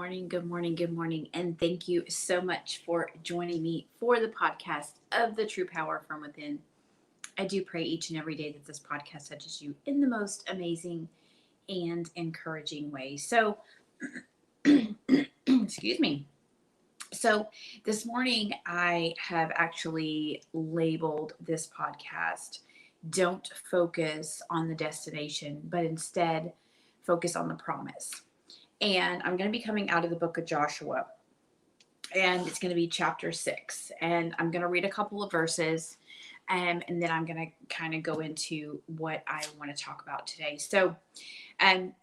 morning, good morning, good morning. And thank you so much for joining me for the podcast of the True Power from Within. I do pray each and every day that this podcast touches you in the most amazing and encouraging way. So, excuse me. So, this morning I have actually labeled this podcast Don't Focus on the Destination, but instead focus on the promise. And I'm going to be coming out of the book of Joshua, and it's going to be chapter 6. And I'm going to read a couple of verses, and then I'm going to kind of go into what I want to talk about today. So,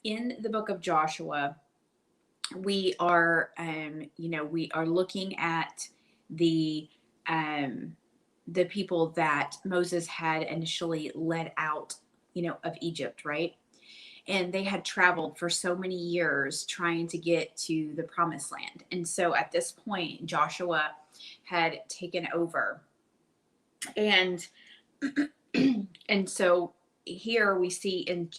in the book of Joshua, we are, we are looking at the the people that Moses had initially led out, of Egypt, right? And they had traveled for so many years trying to get to the promised land. And so at this point, Joshua had taken over. And and so here we see in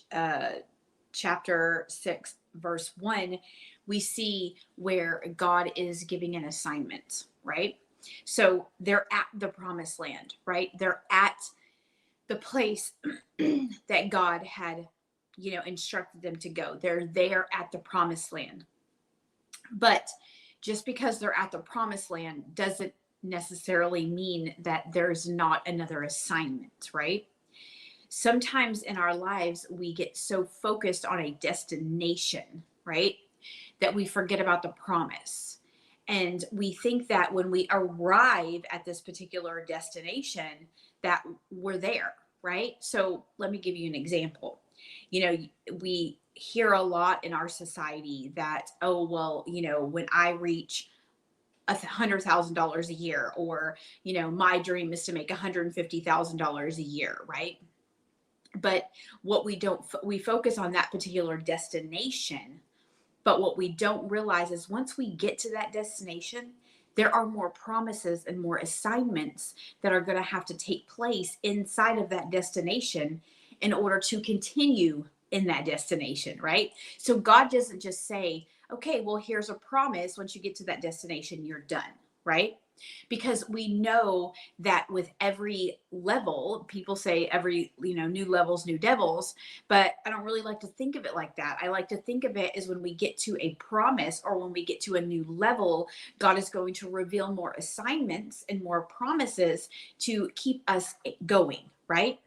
chapter 6 verse 1, we see where God is giving an assignment, right? So they're at the promised land, right? They're at the place that God had, instructed them to go. They're there at the promised land. But just because they're at the promised land doesn't necessarily mean that there's not another assignment, right? Sometimes in our lives, we get so focused on a destination, right, that we forget about the promise. And we think that when we arrive at this particular destination, that we're there, right? So let me give you an example. We hear a lot in our society that, oh, well, when I reach $100,000 a year, or, my dream is to make $150,000 a year, right? But what we focus on that particular destination. But what we don't realize is once we get to that destination, there are more promises and more assignments that are going to have to take place inside of that destination in order to continue in that destination, right? So God doesn't just say, okay, well, here's a promise. Once you get to that destination, you're done, right? Because we know that with every level, people say every, new levels, new devils, but I don't really like to think of it like that. I like to think of it as when we get to a promise or when we get to a new level, God is going to reveal more assignments and more promises to keep us going, right?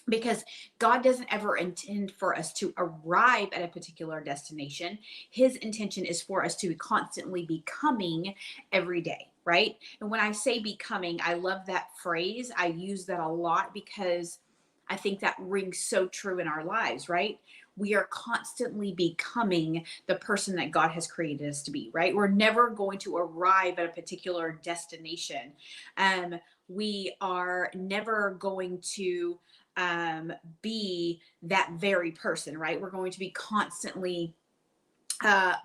Because God doesn't ever intend for us to arrive at a particular destination. His intention is for us to constantly be becoming every day, right? And when I say becoming, I love that phrase. I use that a lot because I think that rings so true in our lives, right? We are constantly becoming the person that God has created us to be, right? We're never going to arrive at a particular destination. We are never going to be that very person, right? We're going to be constantly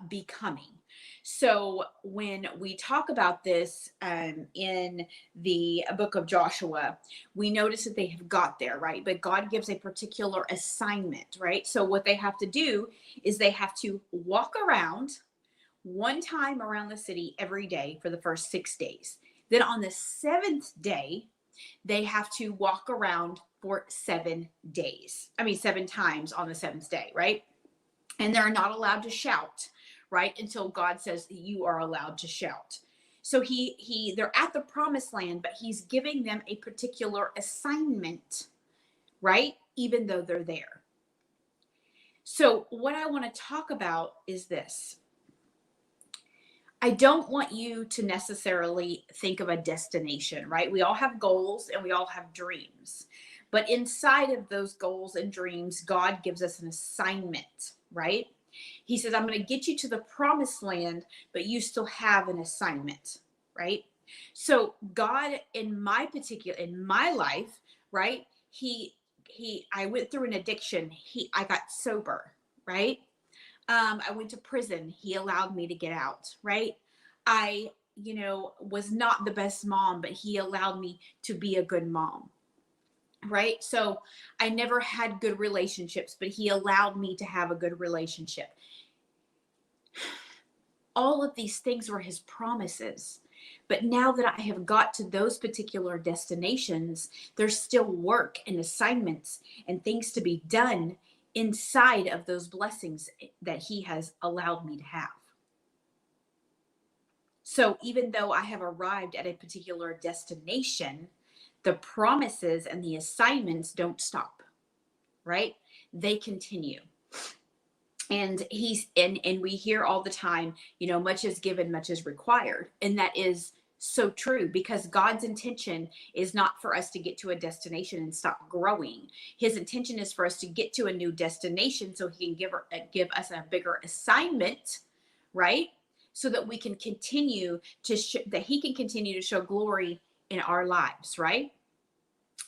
becoming. So when we talk about this in the book of Joshua, we notice that they have got there, right? But God gives a particular assignment, right? So what they have to do is they have to walk around one time around the city every day for the first 6 days. Then on the seventh day, they have to walk around for 7 days. 7 times on the seventh day, right? And they're not allowed to shout, right? Until God says you are allowed to shout. So they're at the promised land, but he's giving them a particular assignment, right? Even though they're there. So what I want to talk about is this. I don't want you to necessarily think of a destination, right? We all have goals and we all have dreams. But inside of those goals and dreams, God gives us an assignment, right? He says, I'm going to get you to the promised land, but you still have an assignment, right? So God, in my life, right? I went through an addiction. I got sober, right? I went to prison. He allowed me to get out, right? I, was not the best mom, but he allowed me to be a good mom, right? So I never had good relationships, but he allowed me to have a good relationship. All of these things were his promises. But now that I have got to those particular destinations, there's still work and assignments and things to be done inside of those blessings that he has allowed me to have. So even though I have arrived at a particular destination, the promises and the assignments don't stop, right? They continue. And we hear all the time, much is given, much is required. And that is so true, because God's intention is not for us to get to a destination and stop growing. His intention is for us to get to a new destination so he can give us a bigger assignment, right? So that we can continue that he can continue to show glory in our lives, right?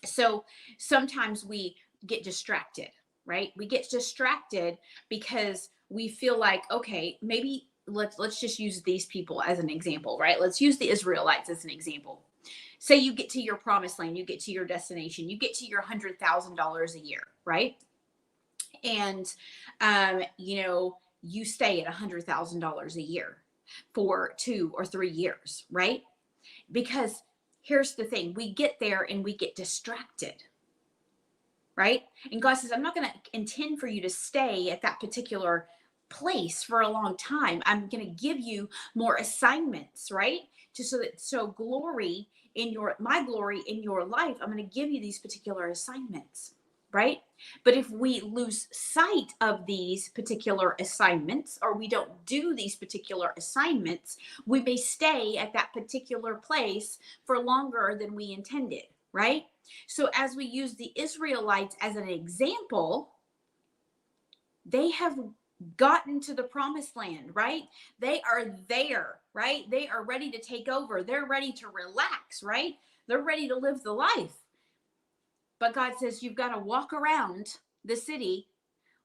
So sometimes we get distracted, right? We get distracted because we feel like, okay, maybe let's just use these people as an example, right? Let's use the Israelites as an example. Say you get to your promised land, you get to your destination, you get to your $100,000 a year, right? And you stay at $100,000 a year for 2 or 3 years, right? Because here's the thing, we get there and we get distracted, right? And God says, I'm not going to intend for you to stay at that particular place for a long time. I'm going to give you more assignments, right? So glory in my glory in your life, I'm going to give you these particular assignments, right? But if we lose sight of these particular assignments, or we don't do these particular assignments, we may stay at that particular place for longer than we intended, right? So as we use the Israelites as an example, they have gotten to the promised land, right? They are there, right? They are ready to take over. They're ready to relax, right? They're ready to live the life. But God says, you've got to walk around the city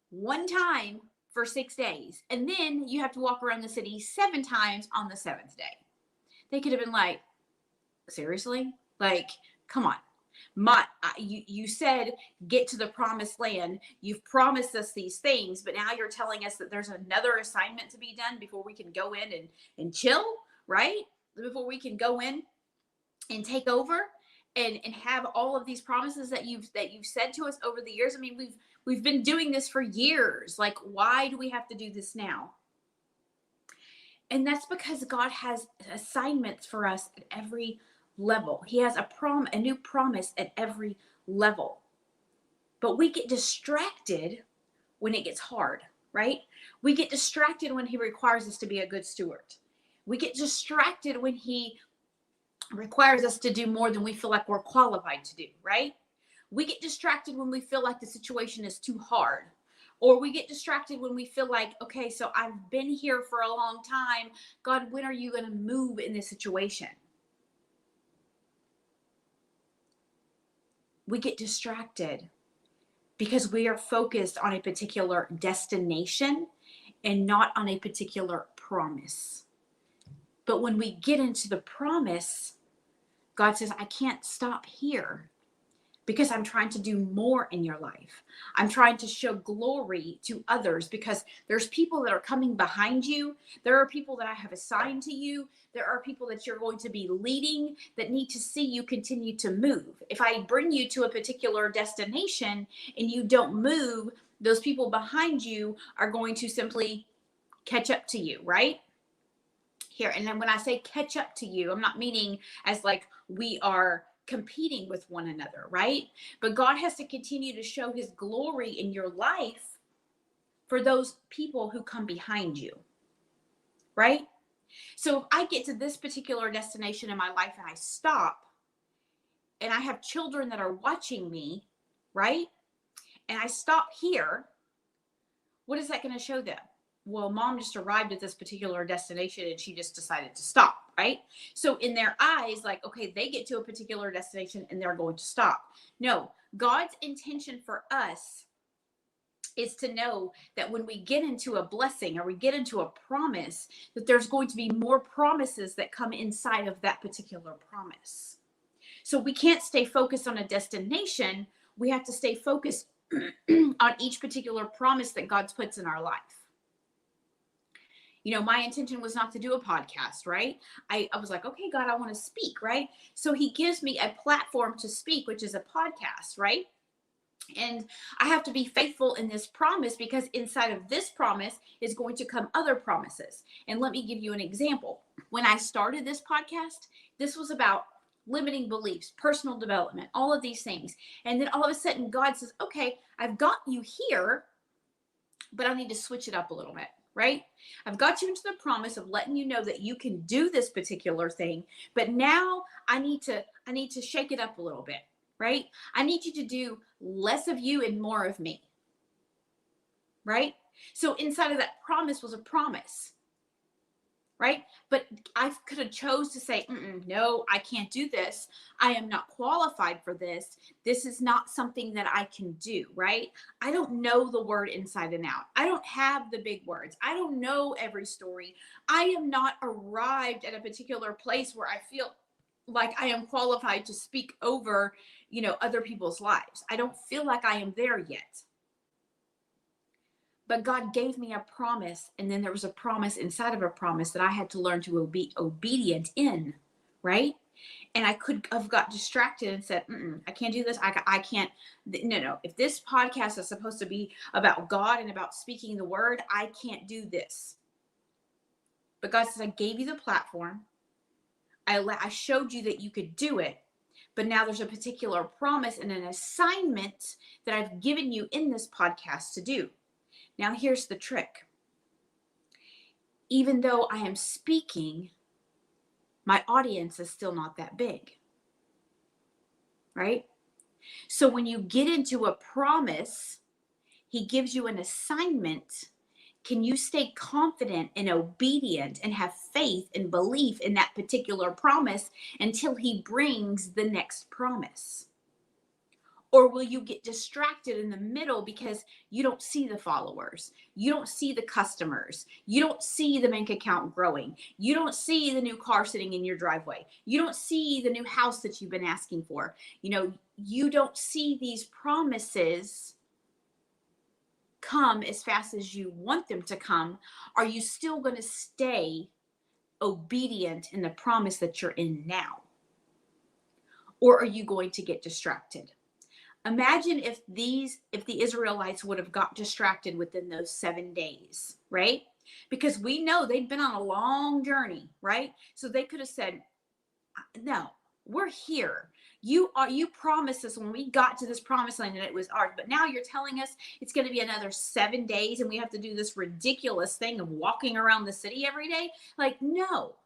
one time for 6 days. And then you have to walk around the city 7 times on the 7th day. They could have been like, seriously? Like, come on. You said get to the promised land. You've promised us these things, but now you're telling us that there's another assignment to be done before we can go in and chill, right? Before we can go in and take over and have all of these promises that you've said to us over the years. I mean, we've been doing this for years. Like, why do we have to do this now? And that's because God has assignments for us at every level. He has a new promise at every level. But we get distracted when it gets hard, right? We get distracted when he requires us to be a good steward. We get distracted when he requires us to do more than we feel like we're qualified to do, right? We get distracted when we feel like the situation is too hard. Or we get distracted when we feel like, okay, so I've been here for a long time. God, when are you going to move in this situation? We get distracted because we are focused on a particular destination and not on a particular promise. But when we get into the promise, God says, I can't stop here because I'm trying to do more in your life. I'm trying to show glory to others because there's people that are coming behind you. There are people that I have assigned to you. There are people that you're going to be leading that need to see you continue to move. If I bring you to a particular destination and you don't move, those people behind you are going to simply catch up to you, right? Here, and then when I say catch up to you, I'm not meaning as like we are competing with one another, right? But God has to continue to show his glory in your life for those people who come behind you, right? So if I get to this particular destination in my life and I stop and I have children that are watching me, right? And I stop here, what is that going to show them? Well, mom just arrived at this particular destination and she just decided to stop, right? So in their eyes, like, okay, they get to a particular destination and they're going to stop. No, God's intention for us is to know that when we get into a blessing or we get into a promise, that there's going to be more promises that come inside of that particular promise. So we can't stay focused on a destination. We have to stay focused on each particular promise that God puts in our life. My intention was not to do a podcast, right? I was like, okay, God, I want to speak, right? So he gives me a platform to speak, which is a podcast, right? And I have to be faithful in this promise, because inside of this promise is going to come other promises. And let me give you an example. When I started this podcast, this was about limiting beliefs, personal development, all of these things. And then all of a sudden, God says, okay, I've got you here, but I need to switch it up a little bit, right? I've got you into the promise of letting you know that you can do this particular thing, but now I need to shake it up a little bit, right? I need you to do less of you and more of me, right? So inside of that promise was a promise, right? But I could have chose to say, no, I can't do this. I am not qualified for this. This is not something that I can do, right? I don't know the word inside and out. I don't have the big words. I don't know every story. I am not arrived at a particular place where I feel like I am qualified to speak over, other people's lives. I don't feel like I am there yet. But God gave me a promise, and then there was a promise inside of a promise that I had to learn to be obedient in, right? And I could have got distracted and said, I can't do this. I can't. No. If this podcast is supposed to be about God and about speaking the word, I can't do this. But God says, I gave you the platform. I showed you that you could do it. But now there's a particular promise and an assignment that I've given you in this podcast to do. Now, here's the trick. Even though I am speaking, my audience is still not that big, right? So when you get into a promise, he gives you an assignment. Can you stay confident and obedient and have faith and belief in that particular promise until he brings the next promise? Or will you get distracted in the middle because you don't see the followers? You don't see the customers. You don't see the bank account growing. You don't see the new car sitting in your driveway. You don't see the new house that you've been asking for. You don't see these promises come as fast as you want them to come. Are you still going to stay obedient in the promise that you're in now? Or are you going to get distracted? Imagine if the Israelites would have got distracted within those 7 days, right? Because we know they'd been on a long journey, right? So they could have said, no, we're here. You promised us when we got to this promised land and it was ours, but now you're telling us it's going to be another 7 days and we have to do this ridiculous thing of walking around the city every day. Like, no.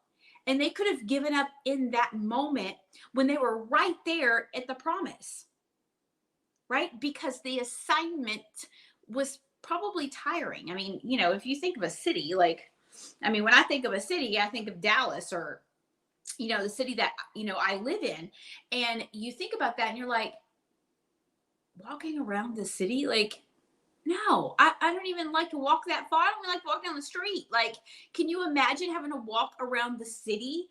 And they could have given up in that moment when they were right there at the promise. Right? Because the assignment was probably tiring. I mean, if you think of a city, when I think of a city, I think of Dallas or, the city that, I live in. And you think about that and you're like, walking around the city? Like, no, I don't even like to walk that far. I don't even like to walk down the street. Like, can you imagine having to walk around the city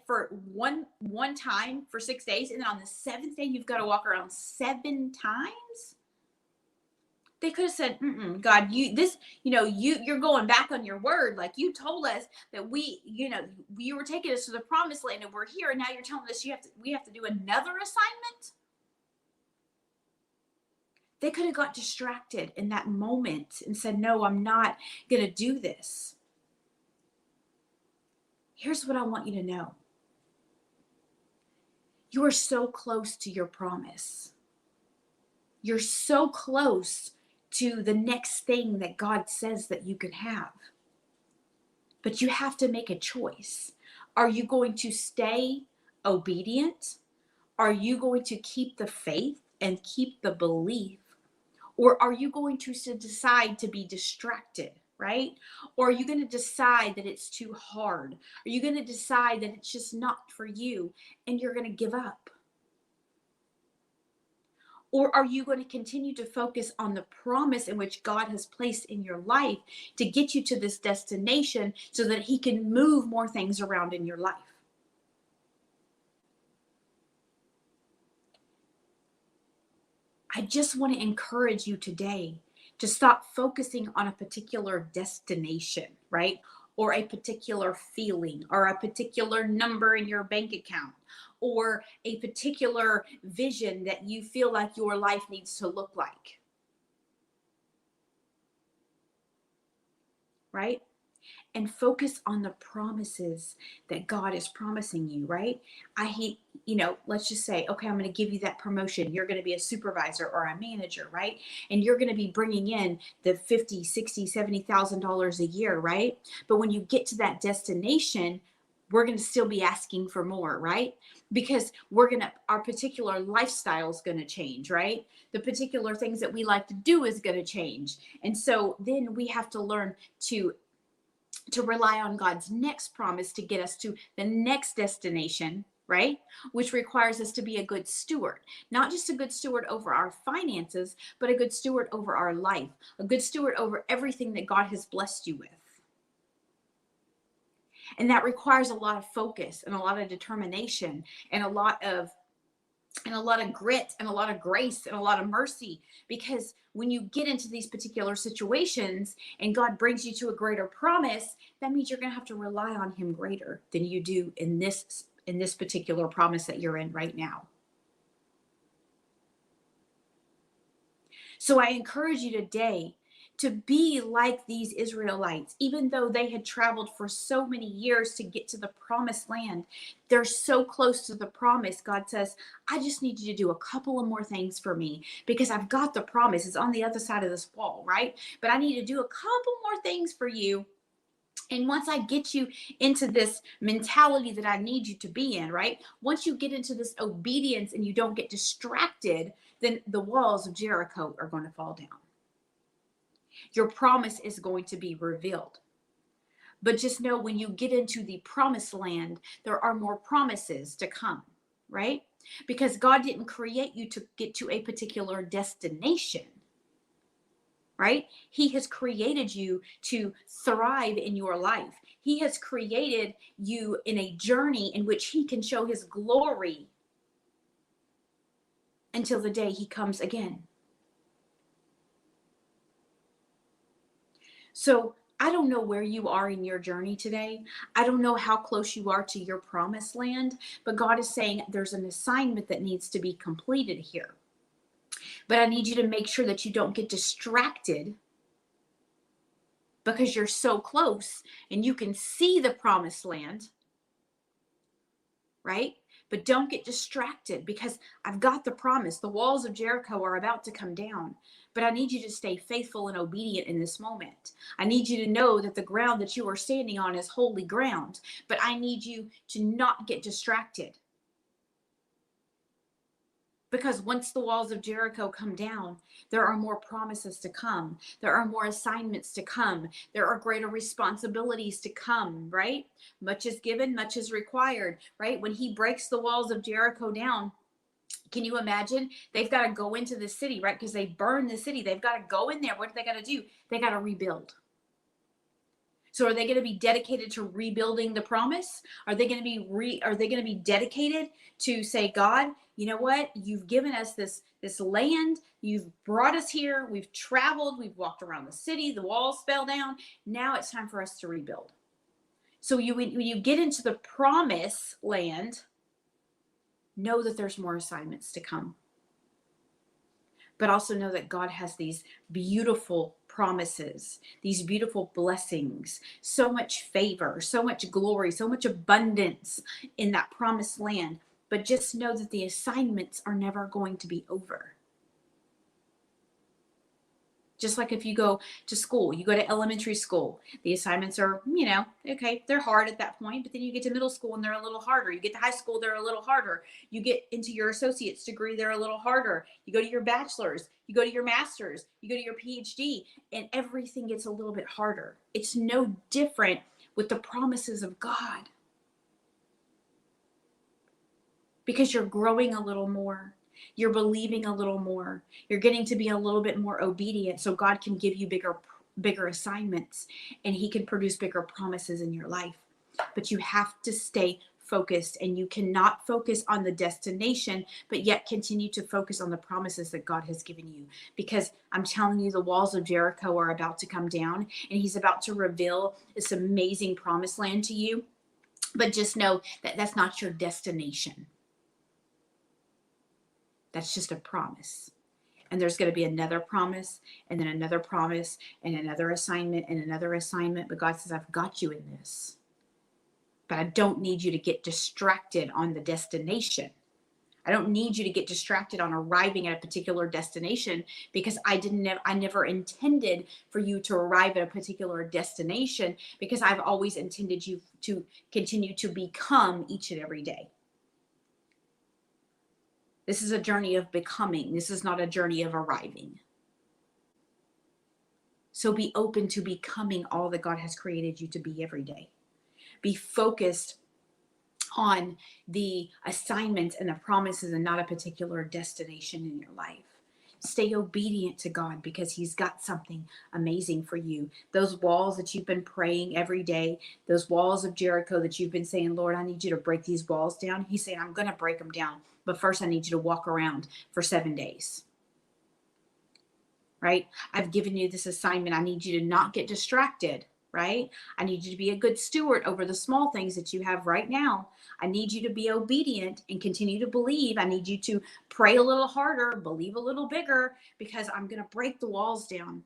for one time for 6 days, and then on the 7th day you've got to walk around 7 times? They could have said, God, you're going back on your word. Like, you told us that you were taking us to the promised land and we're here, and now you're telling us we have to do another assignment. They could have got distracted in that moment and said, no, I'm not going to do this. Here's what I want you to know. You are so close to your promise. You're so close to the next thing that God says that you can have. But you have to make a choice. Are you going to stay obedient? Are you going to keep the faith and keep the belief? Or are you going to decide to be distracted, right? Or are you going to decide that it's too hard? Are you going to decide that it's just not for you and you're going to give up? Or are you going to continue to focus on the promise in which God has placed in your life to get you to this destination so that he can move more things around in your life? I just want to encourage you today to stop focusing on a particular destination, right? Or a particular feeling, or a particular number in your bank account, or a particular vision that you feel like your life needs to look like, right? And focus on the promises that God is promising you, right? I hate, let's just say, okay, I'm going to give you that promotion. You're going to be a supervisor or a manager, right? And you're going to be bringing in the 50, 60, $70,000 a year, right? But when you get to that destination, we're going to still be asking for more, right? Because our particular lifestyle is going to change, right? The particular things that we like to do is going to change. And so then we have to learn to rely on God's next promise to get us to the next destination, right? Which requires us to be a good steward, not just a good steward over our finances, but a good steward over our life, a good steward over everything that God has blessed you with. And that requires a lot of focus and a lot of determination and a lot of grit and a lot of grace and a lot of mercy, because when you get into these particular situations and God brings you to a greater promise, that means you're going to have to rely on him greater than you do in this particular promise that you're in right now. So I encourage you today to be like these Israelites. Even though they had traveled for so many years to get to the promised land, they're so close to the promise. God says, I just need you to do a couple of more things for me, because I've got the promise. It's on the other side of this wall, right? But I need to do a couple more things for you. And once I get you into this mentality that I need you to be in, right? Once you get into this obedience and you don't get distracted, then the walls of Jericho are going to fall down. Your promise is going to be revealed. But just know, when you get into the promised land, there are more promises to come, right? Because God didn't create you to get to a particular destination, right? He has created you to thrive in your life. He has created you in a journey in which he can show his glory until the day he comes again. So I don't know where you are in your journey today. I don't know how close you are to your promised land, but God is saying there's an assignment that needs to be completed here. But I need you to make sure that you don't get distracted, because you're so close and you can see the promised land, right? But don't get distracted, because I've got the promise. The walls of Jericho are about to come down, but I need you to stay faithful and obedient in this moment. I need you to know that the ground that you are standing on is holy ground, but I need you to not get distracted. Because once the walls of Jericho come down, there are more promises to come. There are more assignments to come. There are greater responsibilities to come, right? Much is given, much is required, right? When he breaks the walls of Jericho down, can you imagine? They've got to go into the city, right? Because they burned the city. They've got to go in there. What do they got to do? They got to rebuild. So are they going to be dedicated to rebuilding the promise? Are they going to be dedicated to say, God, you know what? You've given us this land. You've brought us here. We've traveled. We've walked around the city. The walls fell down. Now it's time for us to rebuild. So when you get into the promise land, know that there's more assignments to come. But also know that God has these beautiful promises, these beautiful blessings, so much favor, so much glory, so much abundance in that promised land. But just know that the assignments are never going to be over. Just like if you go to school, you go to elementary school, the assignments are, okay, they're hard at that point, but then you get to middle school and they're a little harder. You get to high school, they're a little harder. You get into your associate's degree, they're a little harder. You go to your bachelor's, you go to your master's, you go to your PhD, and everything gets a little bit harder. It's no different with the promises of God, because you're growing a little more. You're believing a little more. You're getting to be a little bit more obedient, so God can give you bigger assignments, and he can produce bigger promises in your life. But you have to stay focused, and you cannot focus on the destination, but yet continue to focus on the promises that God has given you. Because I'm telling you, the walls of Jericho are about to come down, and He's about to reveal this amazing promised land to you. But just know that that's not your destination. That's just a promise. And there's going to be another promise, and then another promise, and another assignment, and another assignment. But God says, I've got you in this. But I don't need you to get distracted on the destination. I don't need you to get distracted on arriving at a particular destination, because I never intended for you to arrive at a particular destination, because I've always intended you to continue to become each and every day. This is a journey of becoming. This is not a journey of arriving. So be open to becoming all that God has created you to be every day. Be focused on the assignments and the promises, and not a particular destination in your life. Stay obedient to God, because He's got something amazing for you. Those walls that you've been praying every day, those walls of Jericho that you've been saying, Lord, I need you to break these walls down. He's saying, I'm going to break them down. But first, I need you to walk around for 7 days. Right? I've given you this assignment. I need you to not get distracted. Right? I need you to be a good steward over the small things that you have right now. I need you to be obedient and continue to believe. I need you to pray a little harder, believe a little bigger, because I'm going to break the walls down.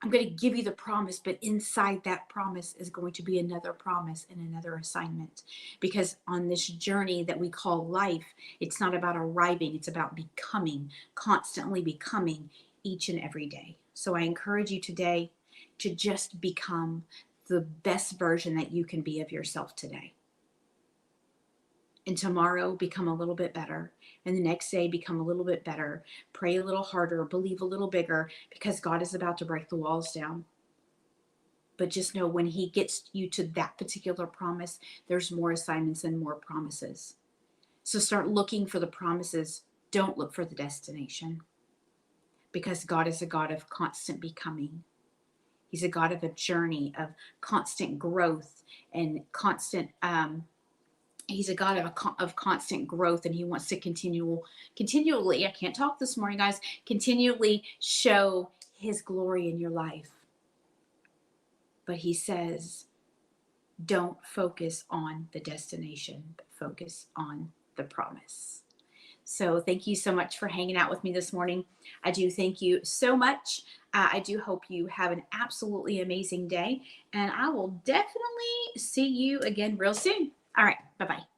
I'm going to give you the promise, but inside that promise is going to be another promise and another assignment. Because on this journey that we call life, it's not about arriving, it's about becoming, constantly becoming each and every day. So I encourage you today to just become the best version that you can be of yourself today. And tomorrow, become a little bit better. And the next day, become a little bit better. Pray a little harder, believe a little bigger, because God is about to break the walls down. But just know, when He gets you to that particular promise, there's more assignments and more promises. So start looking for the promises. Don't look for the destination. Because God is a God of constant becoming. He's a God of a journey of constant growth and constant, He's a God of constant growth, and He wants to continually, I can't talk this morning, guys, continually show His glory in your life. But He says, don't focus on the destination, but focus on the promise. So thank you so much for hanging out with me this morning. I do thank you so much. I do hope you have an absolutely amazing day, and I will definitely see you again real soon. All right. Bye-bye.